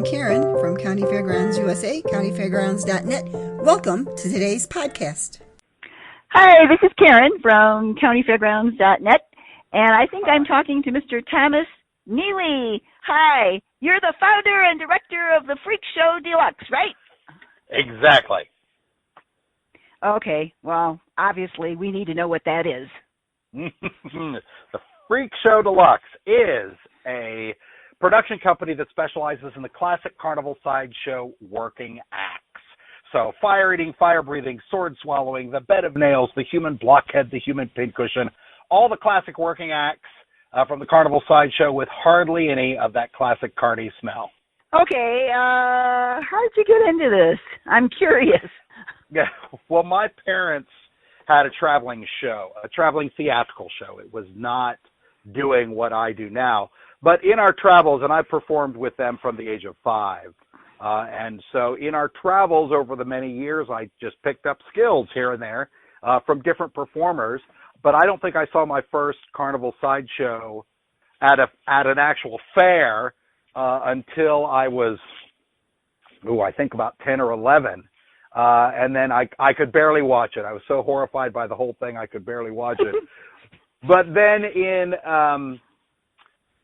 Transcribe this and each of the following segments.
Karen from Countyfairgrounds USA, countyfairgrounds.net. Welcome to today's podcast. Hi, this is Karen from countyfairgrounds.net, and I think I'm talking to Mr. Thomas Neely. Hi, you're the founder and director of the FreakShow Deluxe, right? Exactly. Okay, well, obviously we need to know what that is. The FreakShow Deluxe is a production company that specializes in the classic carnival sideshow working acts. So fire eating, fire breathing, sword swallowing, the bed of nails, the human blockhead, the human pincushion, all the classic working acts from the carnival sideshow with hardly any of that classic carny smell. Okay, how'd you get into this? I'm curious. Yeah, well, my parents had a traveling show, a traveling theatrical show. It was not doing what I do now. But in our travels, and I performed with them from the age of 5, and so in our travels over the many years, I just picked up skills here and there from different performers. But I don't think I saw my first carnival sideshow at an actual fair until I was, I think about 10 or 11. And then I could barely watch it. I was so horrified by the whole thing, I could barely watch it. But then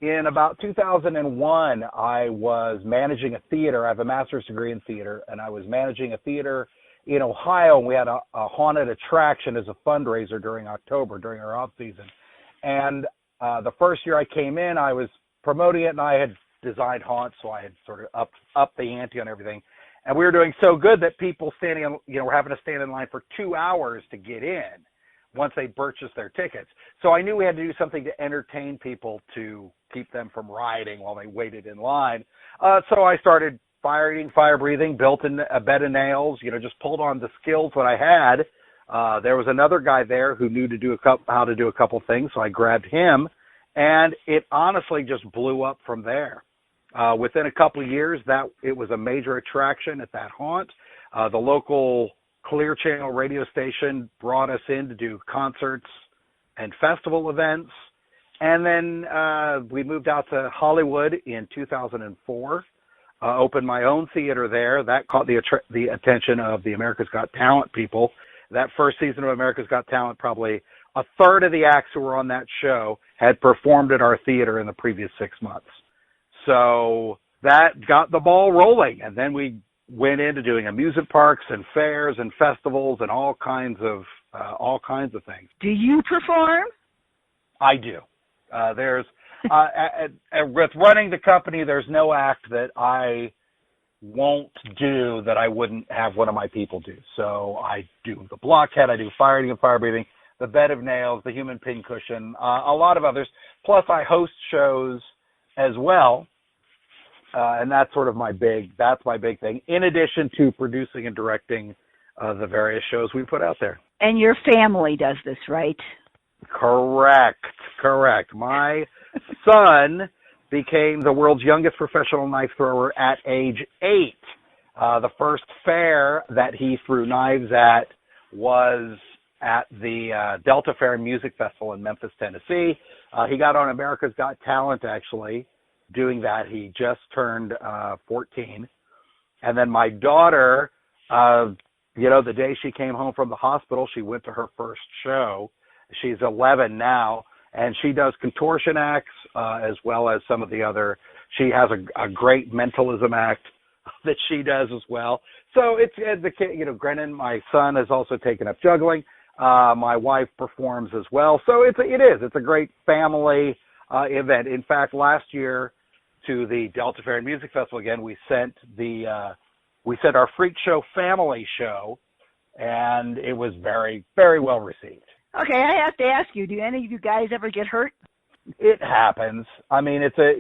in about 2001, I was managing a theater. I have a master's degree in theater, and I was managing a theater in Ohio. We had a haunted attraction as a fundraiser during October, during our off season. And the first year I came in, I was promoting it, and I had designed haunts, so I had sort of upped the ante on everything. And we were doing so good that people were having to stand in line for 2 hours to get in once they purchased their tickets. So I knew we had to do something to entertain people to keep them from rioting while they waited in line. So I started fire eating, fire breathing, built in a bed of nails, just pulled on the skills that I had. There was another guy there who knew how to do a couple things, so I grabbed him, and it honestly just blew up from there. Within a couple of years, it was a major attraction at that haunt. The local Clear Channel radio station brought us in to do concerts and festival events. And then we moved out to Hollywood in 2004, opened my own theater there. That caught the attention of the America's Got Talent people. That first season of America's Got Talent, probably a third of the acts who were on that show had performed at our theater in the previous 6 months. So that got the ball rolling, and then we went into doing amusement parks and fairs and festivals and all kinds of things. Do you perform? I do. With running the company, there's no act that I won't do that I wouldn't have one of my people do. So I do the blockhead, I do fire eating and fire breathing, the bed of nails, the human pincushion, a lot of others. Plus I host shows as well. And that's sort of my big thing, in addition to producing and directing the various shows we put out there. And your family does this, right? Correct. My son became the world's youngest professional knife thrower at age 8. The first fair that he threw knives at was at the Delta Fair Music Festival in Memphis, Tennessee. He got on America's Got Talent, actually, doing that. He just turned 14. And then my daughter, the day she came home from the hospital, she went to her first show. She's 11 now, and she does contortion acts as well as some of the other. She has a great mentalism act that she does as well. So it's the kid, Grennan, my son, has also taken up juggling. My wife performs as well. So it's a great family event. In fact, last year, to the Delta Fair Music Festival again, we sent our Freak Show family show, and it was very, very well received. Okay, I have to ask you, do any of you guys ever get hurt? It happens. I mean, it's a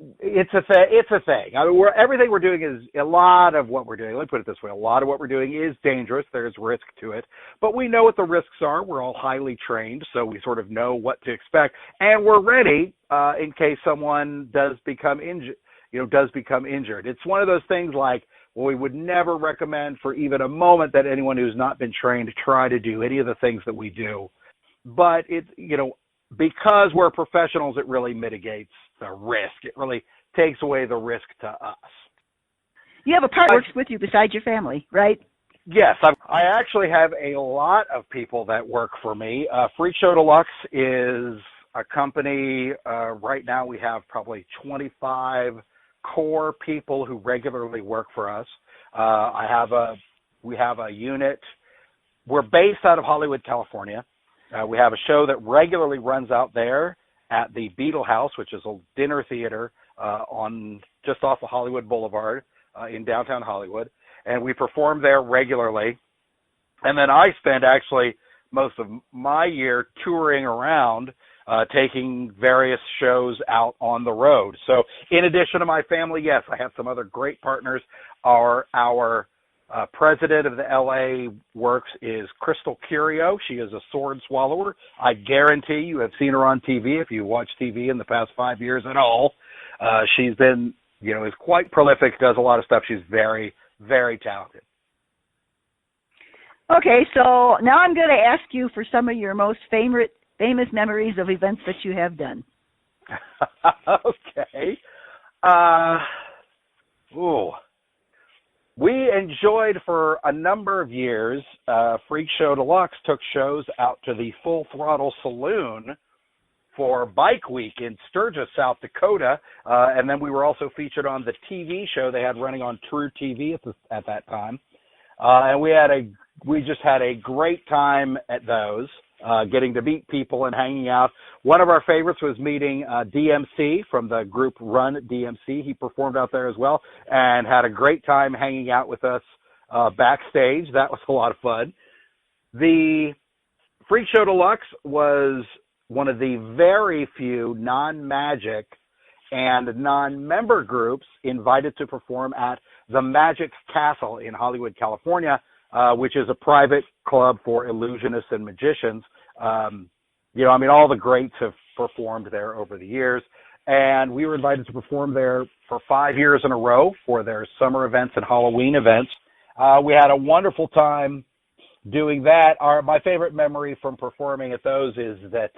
thing. I mean, everything we're doing is a lot of what we're doing. Let me put it this way: a lot of what we're doing is dangerous. There's risk to it, but we know what the risks are. We're all highly trained, so we sort of know what to expect, and we're ready in case someone does become injured. It's one of those things like, well, we would never recommend for even a moment that anyone who's not been trained try to do any of the things that we do. But because we're professionals, it really mitigates the risk. It really takes away the risk to us. You have a partner who works with you besides your family, right? Yes, I actually have a lot of people that work for me. FreakShow Deluxe is a company. Right now we have probably 25 core people who regularly work for us. We have a unit. We're based out of Hollywood, California. We have a show that regularly runs out there at the Beetle House, which is a dinner theater on just off of Hollywood Boulevard in downtown Hollywood. And we perform there regularly. And then I spend actually most of my year touring around, taking various shows out on the road. So in addition to my family, yes, I have some other great partners. Our president of the LA Works is Crystal Curio. She is a sword swallower. I guarantee you have seen her on TV if you watch TV in the past 5 years at all. She's been, is quite prolific, does a lot of stuff. She's very, very talented. Okay, so now I'm going to ask you for some of your most famous memories of events that you have done. Okay. We enjoyed for a number of years, FreakShow Deluxe took shows out to the Full Throttle Saloon for Bike Week in Sturgis, South Dakota, and then we were also featured on the TV show they had running on True TV at that time, and we just had a great time at those, getting to meet people and hanging out. One of our favorites was meeting DMC from the group Run DMC. He performed out there as well and had a great time hanging out with us backstage. That was a lot of fun. The FreakShow Deluxe was one of the very few non-Magic and non-member groups invited to perform at the Magic Castle in Hollywood, California, which is a private club for illusionists and magicians. All the greats have performed there over the years, and we were invited to perform there for 5 years in a row for their summer events and Halloween events. We had a wonderful time doing that. My favorite memory from performing at those is that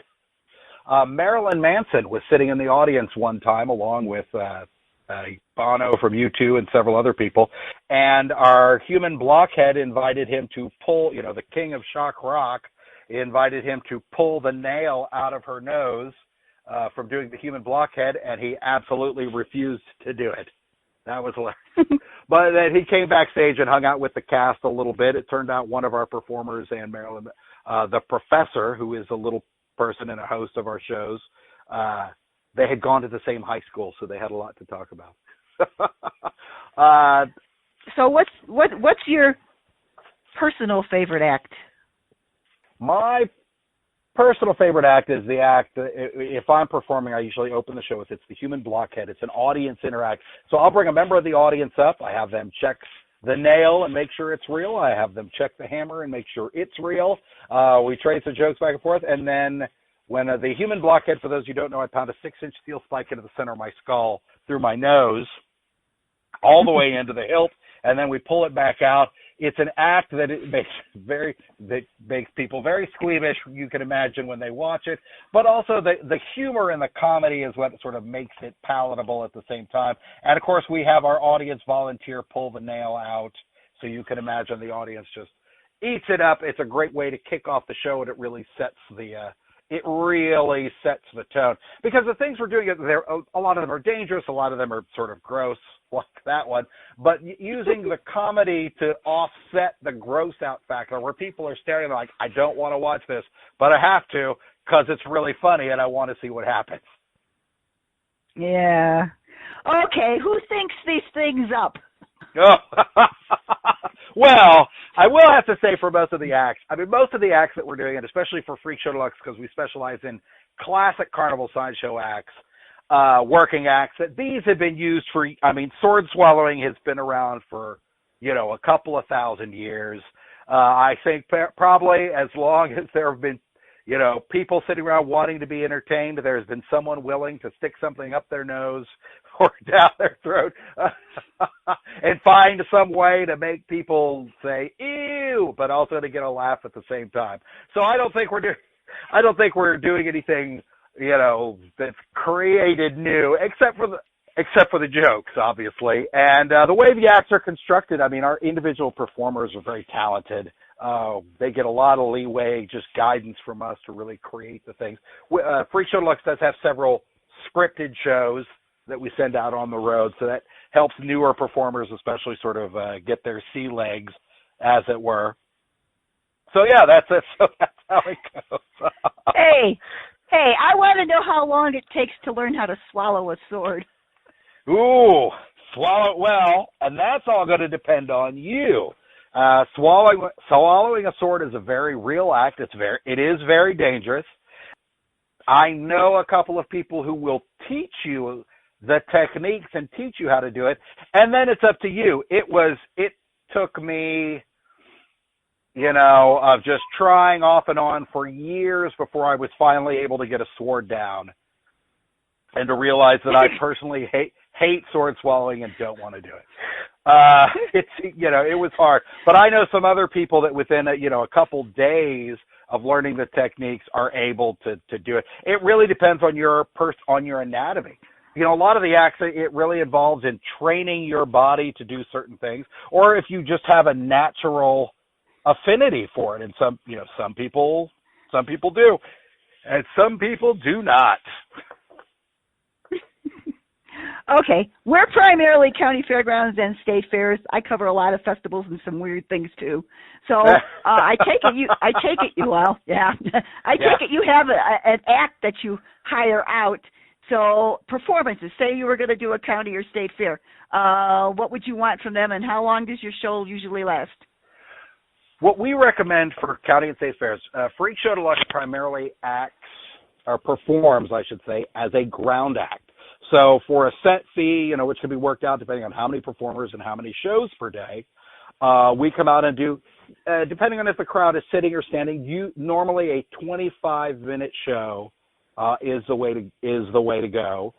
Marilyn Manson was sitting in the audience one time along with Bono from U2 and several other people, and our human blockhead invited him to pull, the king of shock rock, invited him to pull the nail out of her nose from doing the human blockhead, and he absolutely refused to do it. That was hilarious. But then he came backstage and hung out with the cast a little bit. It turned out one of our performers and Marilyn, the professor, who is a little person and a host of our shows, they had gone to the same high school, so they had a lot to talk about. So what's your personal favorite act? My personal favorite act is the act, if I'm performing, I usually open the show with It's the Human Blockhead. It's an audience interact. So I'll bring a member of the audience up. I have them check the nail and make sure it's real. I have them check the hammer and make sure it's real. We trade some jokes back and forth. And then when the human blockhead, for those who don't know, I pound a 6-inch steel spike into the center of my skull through my nose, all the way into the hilt, and then we pull it back out. It's an act that makes people very squeamish, you can imagine, when they watch it. But also the humor and the comedy is what sort of makes it palatable at the same time. And, of course, we have our audience volunteer pull the nail out, so you can imagine the audience just eats it up. It's a great way to kick off the show, and it really sets the tone. Because the things we're doing, a lot of them are dangerous, a lot of them are sort of gross, like that one. But using the comedy to offset the gross out factor, where people are staring like, I don't want to watch this, but I have to because it's really funny and I want to see what happens. Yeah. Okay, who thinks these things up? Oh. Well, I will have to say for most of the acts that we're doing, and especially for FreakShow Deluxe, because we specialize in classic carnival sideshow acts, working acts, that these have been used for, sword swallowing has been around for, a couple of thousand years. I think probably as long as there have been, people sitting around wanting to be entertained, there's been someone willing to stick something up their nose or down their throat and find some way to make people say, ew, but also to get a laugh at the same time. So I don't think we're doing anything, that's created new, except for except for the jokes, obviously. And the way the acts are constructed, I mean, our individual performers are very talented. They get a lot of leeway, just guidance from us to really create the things. FreakShow Deluxe does have several scripted shows that we send out on the road, so that helps newer performers especially sort of get their sea legs, as it were. So, yeah, that's how it goes. Hey, I want to know how long it takes to learn how to swallow a sword. Ooh, swallow it well, and that's all going to depend on you. Swallowing a sword is a very real act. It is very dangerous. I know a couple of people who will teach you the techniques and teach you how to do it, and then it's up to you. It took me, of just trying off and on for years before I was finally able to get a sword down, and to realize that I personally hate sword swallowing and don't want to do it. It was hard, but I know some other people that within a couple days of learning the techniques are able to do it. It really depends on your anatomy. A lot of the acts, it really involves in training your body to do certain things, or if you just have a natural affinity for it. And some people do, and some people do not. Okay, we're primarily county fairgrounds and state fairs. I cover a lot of festivals and some weird things too. So I take it you have an act that you hire out. So performances, say you were going to do a county or state fair, what would you want from them, and how long does your show usually last? What we recommend for county and state fairs, FreakShow Deluxe primarily performs, I should say, as a ground act. So for a set fee, which can be worked out depending on how many performers and how many shows per day, we come out and do, depending on if the crowd is sitting or standing, normally a 25-minute show is the way to go.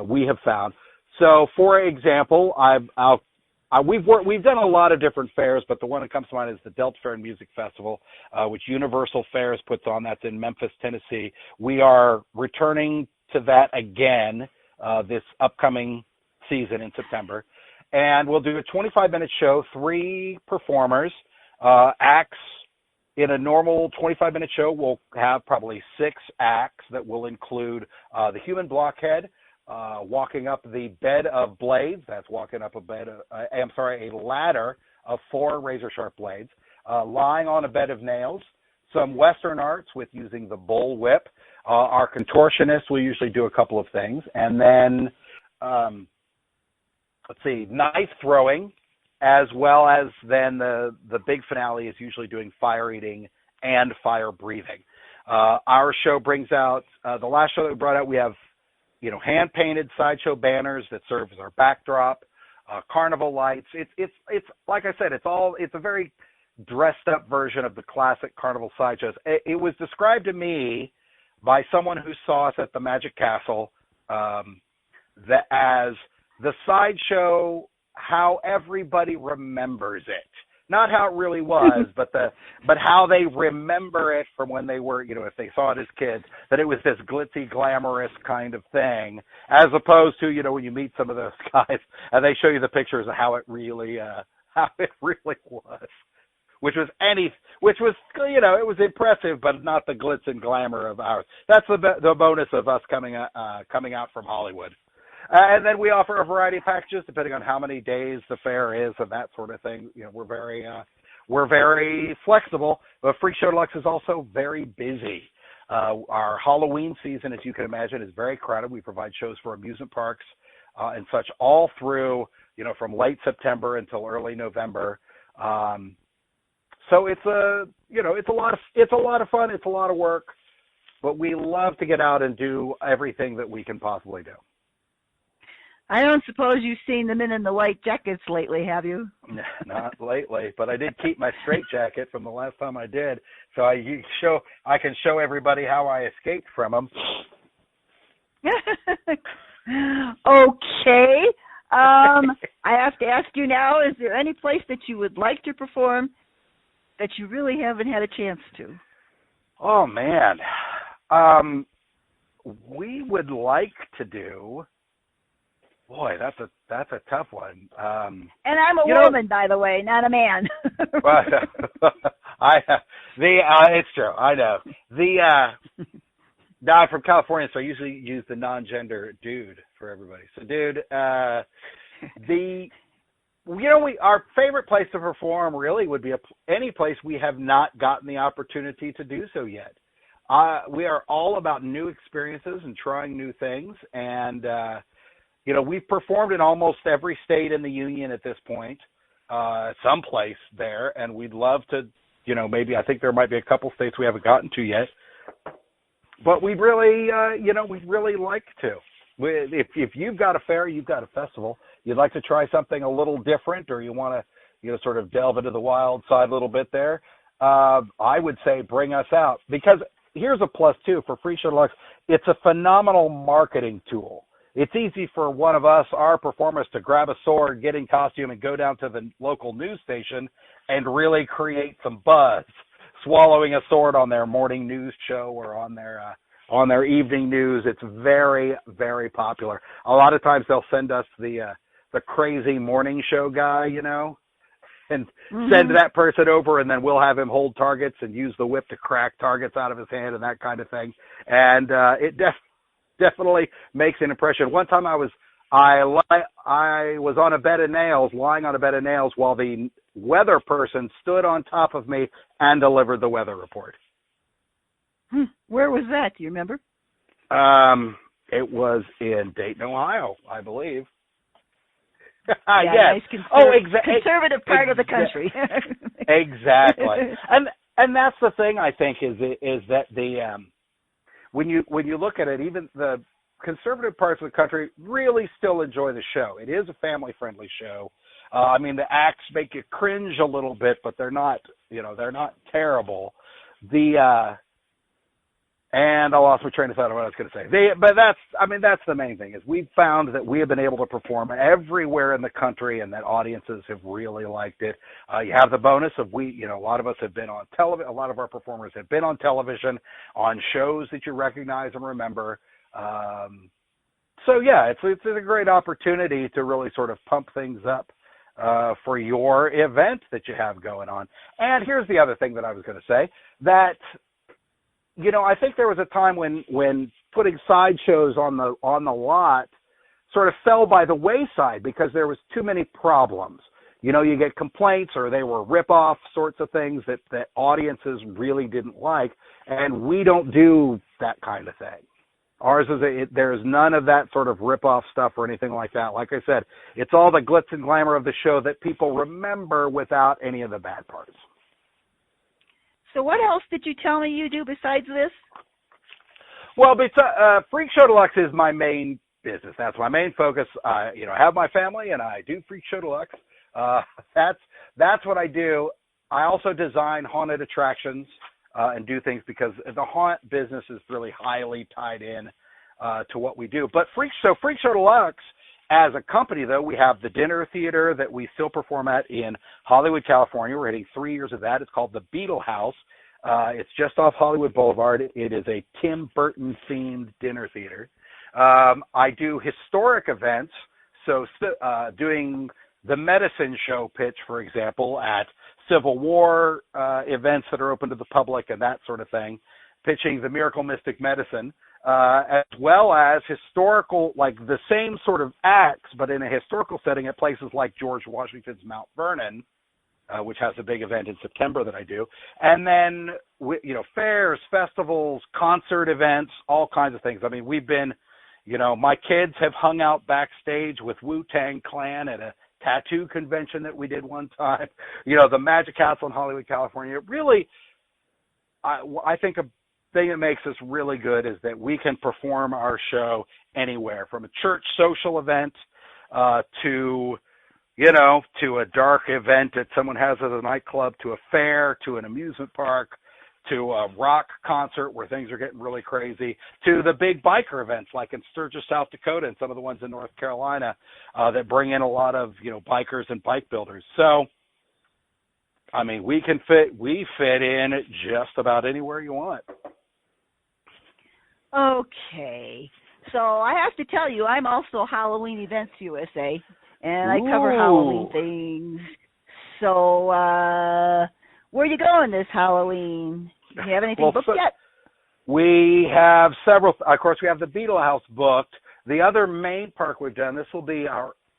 We have found. So, for example, we've done a lot of different fairs, but the one that comes to mind is the Delta Fair and Music Festival, which Universal Fairs puts on. That's in Memphis, Tennessee. We are returning to that again this upcoming season in September, and we'll do a 25-minute show, 3 performers, acts. In a normal 25-minute show, we'll have probably 6 acts that will include the human blockhead, walking up the bed of blades. That's walking up a ladder of 4 razor-sharp blades, lying on a bed of nails, some Western arts with using the bull whip. Our contortionists will usually do a couple of things. And then, knife throwing, as well as then the big finale is usually doing fire eating and fire breathing. Our show brings out, the last show that we brought out, we have, hand-painted sideshow banners that serve as our backdrop, carnival lights. It's like I said, it's a very dressed up version of the classic carnival sideshows. It was described to me by someone who saw us at the Magic Castle that as the sideshow, how everybody remembers it. Not how it really was, but how they remember it from when they were, if they saw it as kids, that it was this glitzy, glamorous kind of thing, as opposed to, when you meet some of those guys and they show you the pictures of how it really was, which was it was impressive, but not the glitz and glamour of ours. That's the bonus of us coming out from Hollywood. And then we offer a variety of packages depending on how many days the fair is and that sort of thing. We're very flexible, but FreakShow Deluxe is also very busy. Our Halloween season, as you can imagine, is very crowded. We provide shows for amusement parks and such all through, from late September until early November. So it's a lot of fun. It's a lot of work, but we love to get out and do everything that we can possibly do. I don't suppose you've seen the men in the white jackets lately, have you? Not lately, but I did keep my straight jacket from the last time I did, so I can show everybody how I escaped from them. Okay. I have to ask you now, is there any place that you would like to perform that you really haven't had a chance to? Oh, man. We would like to do Boy, that's a tough one. And I'm a woman, by the way, not a man. It's true. I know. No, I'm from California, so I usually use the non-gender dude for everybody. So, dude, our favorite place to perform really would be any place we have not gotten the opportunity to do so yet. We are all about new experiences and trying new things, and we've performed in almost every state in the union at this point, someplace there, and we'd love to, maybe I think there might be a couple states we haven't gotten to yet, but we'd really, we'd really like to. If you've got a fair, you've got a festival, you'd like to try something a little different, or you want to, sort of delve into the wild side a little bit there, I would say bring us out, because here's a plus too for FreakShow Deluxe. It's a phenomenal marketing tool. It's easy for one of us, our performers, to grab a sword, get in costume, and go down to the local news station and really create some buzz, swallowing a sword on their morning news show or on their evening news. It's very, very popular. A lot of times they'll send us the crazy morning show guy, and send that person over, and then we'll have him hold targets and use the whip to crack targets out of his hand and that kind of thing. And it definitely makes an impression. One time I was on a bed of nails, lying on a bed of nails, while the weather person stood on top of me and delivered the weather report. Where was that? Do you remember? It was in Dayton, Ohio, I believe. Nice conservative part of the country. Exactly. And that's the thing, I think, is that the when you look at it, even the conservative parts of the country really still enjoy the show. It is a family-friendly show. The acts make you cringe a little bit, but they're not terrible. And I lost my train of thought of what I was going to say. But that's the main thing, is we've found that we have been able to perform everywhere in the country, and that audiences have really liked it. You have the bonus of a lot of us have been on television. A lot of our performers have been on television, on shows that you recognize and remember. So yeah, it's a great opportunity to really sort of pump things up for your event that you have going on. And here's the other thing that I was going to say, that I think there was a time when putting sideshows on the lot sort of fell by the wayside because there was too many problems. You get complaints, or they were rip-off sorts of things that audiences really didn't like, and we don't do that kind of thing. Ours there's none of that sort of rip-off stuff or anything like that. Like I said, it's all the glitz and glamour of the show that people remember without any of the bad parts. So what else did you tell me you do besides this? Well, FreakShow Deluxe is my main business. That's my main focus. I have my family, and I do FreakShow Deluxe. That's what I do. I also design haunted attractions and do things, because the haunt business is really highly tied in to what we do. But FreakShow Deluxe, as a company, though, we have the dinner theater that we still perform at in Hollywood, California. We're hitting 3 years of that. It's called the Beetle House. It's just off Hollywood Boulevard. It is a Tim Burton-themed dinner theater. I do historic events, so doing the medicine show pitch, for example, at Civil War events that are open to the public and that sort of thing, pitching the Miracle Mystic Medicine. As well as historical, like the same sort of acts, but in a historical setting at places like George Washington's Mount Vernon, which has a big event in September that I do. And then, fairs, festivals, concert events, all kinds of things. We've been, my kids have hung out backstage with Wu-Tang Clan at a tattoo convention that we did one time. The Magic Castle in Hollywood, California. Really, I think thing that makes us really good is that we can perform our show anywhere, from a church social event to a dark event that someone has at a nightclub, to a fair, to an amusement park, to a rock concert where things are getting really crazy, to the big biker events like in Sturgis, South Dakota, and some of the ones in North Carolina that bring in a lot of bikers and bike builders. So we fit in just about anywhere you want. Okay. So I have to tell you, I'm also Halloween Events USA, and I Ooh. cover Halloween things. So where are you going this Halloween? Do you have anything booked yet? We have several. Of course, we have the Beetle House booked. The other main park we've done, this will be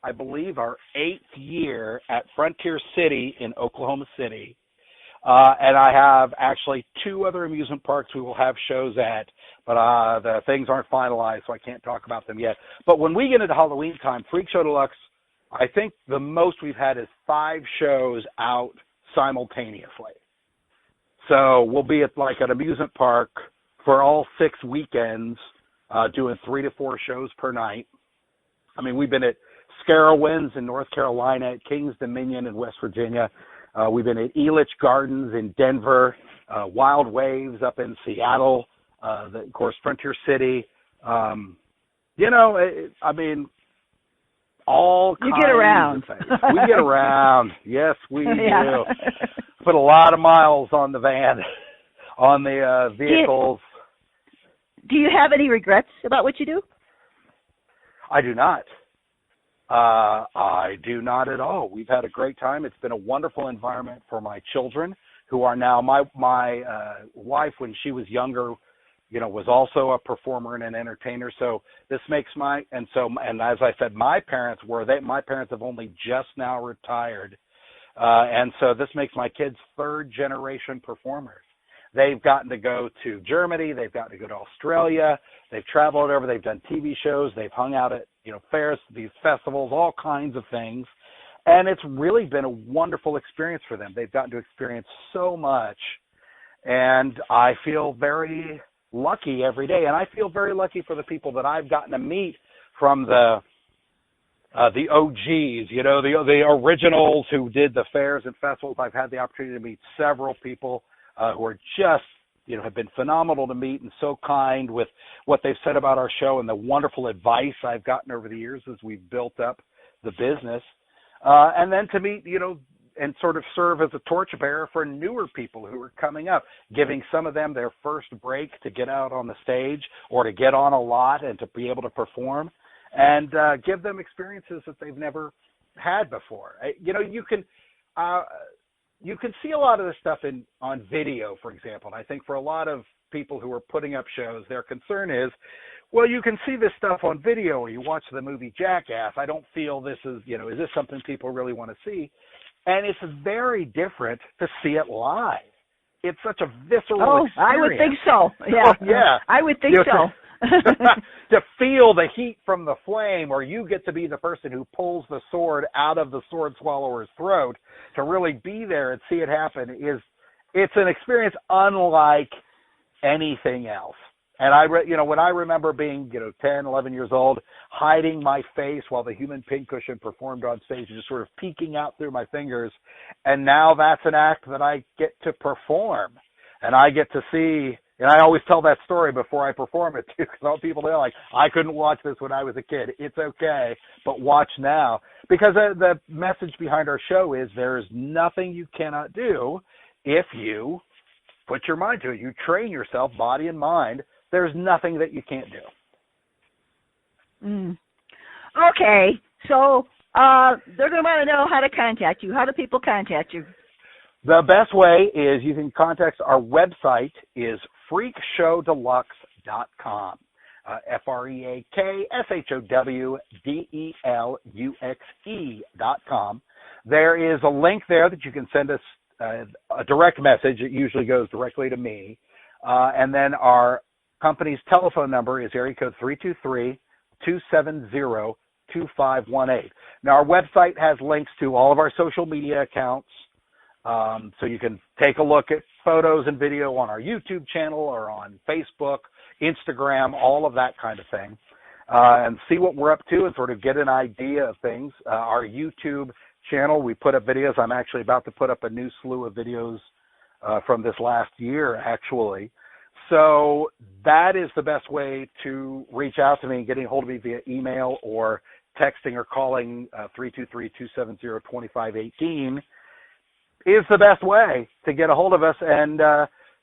I believe, our 8th year at Frontier City in Oklahoma City. And I have actually 2 other amusement parks we will have shows at, but the things aren't finalized, so I can't talk about them yet. But when we get into Halloween time, FreakShow Deluxe, I think the most we've had is 5 shows out simultaneously. So we'll be at like an amusement park for all 6 weekends, doing 3 to 4 shows per night. I mean, we've been at Scarowinds in North Carolina, at Kings Dominion in West Virginia. We've been at Elitch Gardens in Denver, Wild Waves up in Seattle, of course, Frontier City. You know, I mean, all kinds get around. of things. We get around. Yes, we do. Put a lot of miles on the van, on the vehicles. Do you have any regrets about what you do? I do not. I do not at all. We've had a great time. It's been a wonderful environment for my children, who are now my wife, when she was younger, you know, was also a performer and an entertainer. So this makes and as I said, my parents have only just now retired. And so this makes my kids 3rd generation performers. They've gotten to go to Germany. They've gotten to go to Australia. They've traveled over. They've done TV shows. They've hung out at, you know, fairs, these festivals, all kinds of things. And it's really been a wonderful experience for them. They've gotten to experience so much. And I feel very lucky every day. And I feel very lucky for the people that I've gotten to meet from the OGs, you know, the originals who did the fairs and festivals. I've had the opportunity to meet several people who are just, you know, have been phenomenal to meet and so kind with what they've said about our show and the wonderful advice I've gotten over the years as we've built up the business. And then to meet, you know, and sort of serve as a torchbearer for newer people who are coming up, giving some of them their first break to get out on the stage or to get on a lot and to be able to perform, and give them experiences that they've never had before. You know, you can see a lot of this stuff on video, for example. And I think for a lot of people who are putting up shows, their concern is, well, you can see this stuff on video, or you watch the movie Jackass. I don't feel this is, you know, is this something people really want to see? And it's very different to see it live. It's such a visceral experience. I would think so. Yeah. Oh, yeah. I would think so. To feel the heat from the flame, or you get to be the person who pulls the sword out of the sword swallower's throat, to really be there and see it happen it's an experience unlike anything else. And you know, when I remember being, you know, 10, 11 years old, hiding my face while the human pincushion performed on stage and just sort of peeking out through my fingers, and now that's an act that I get to perform, and I get to see. And I always tell that story before I perform it, too, because all people are like, I couldn't watch this when I was a kid. It's okay, but watch now. Because the message behind our show is there is nothing you cannot do if you put your mind to it. You train yourself, body and mind. There's nothing that you can't do. Okay, so they're going to want to know how to contact you. How do people contact you? The best way is you can contact our website is freakshowdeluxe.com. FreakShowDeluxe.com. There is a link there that you can send us a direct message. It usually goes directly to me. And then our company's telephone number is area code 323-270-2518. Now, our website has links to all of our social media accounts. So you can take a look at photos and video on our YouTube channel or on Facebook, Instagram, all of that kind of thing, and see what we're up to and sort of get an idea of things. Our YouTube channel, we put up videos. I'm actually about to put up a new slew of videos from this last year, actually. So that is the best way to reach out to me and getting a hold of me via email or texting or calling 323-270-2518. Is the best way to get a hold of us. And,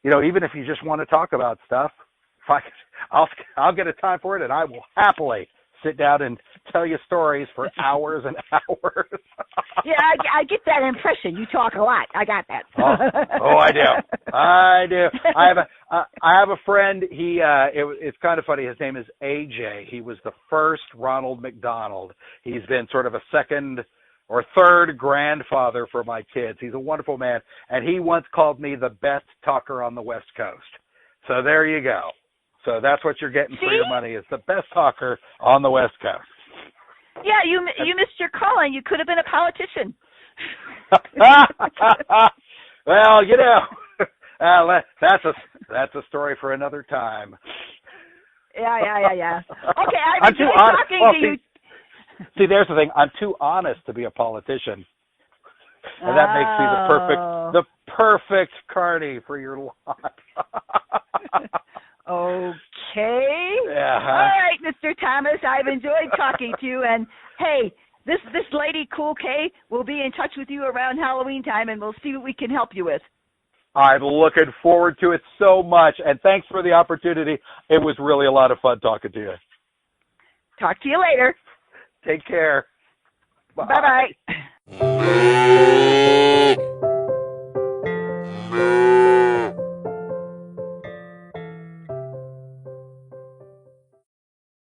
you know, even if you just want to talk about stuff, I'll get a time for it, and I will happily sit down and tell you stories for hours and hours. Yeah, I get that impression. You talk a lot. I got that. I do. I have a friend. It's kind of funny. His name is AJ. He was the first Ronald McDonald. He's been sort of a second or third grandfather for my kids. He's a wonderful man, and he once called me the best talker on the West Coast. So there you go. So that's what you're getting for your money, is the best talker on the West Coast. Yeah, you missed your calling. You could have been a politician. Well, that's a story for another time. Yeah. Okay, I've been talking to you. See, there's the thing. I'm too honest to be a politician, and that makes me the perfect carny for your lot. Okay. Yeah. All right, Mr. Thomas, I've enjoyed talking to you. And, hey, this lady, Cool K, will be in touch with you around Halloween time, and we'll see what we can help you with. I'm looking forward to it so much, and thanks for the opportunity. It was really a lot of fun talking to you. Talk to you later. Take care. Bye. Bye-bye.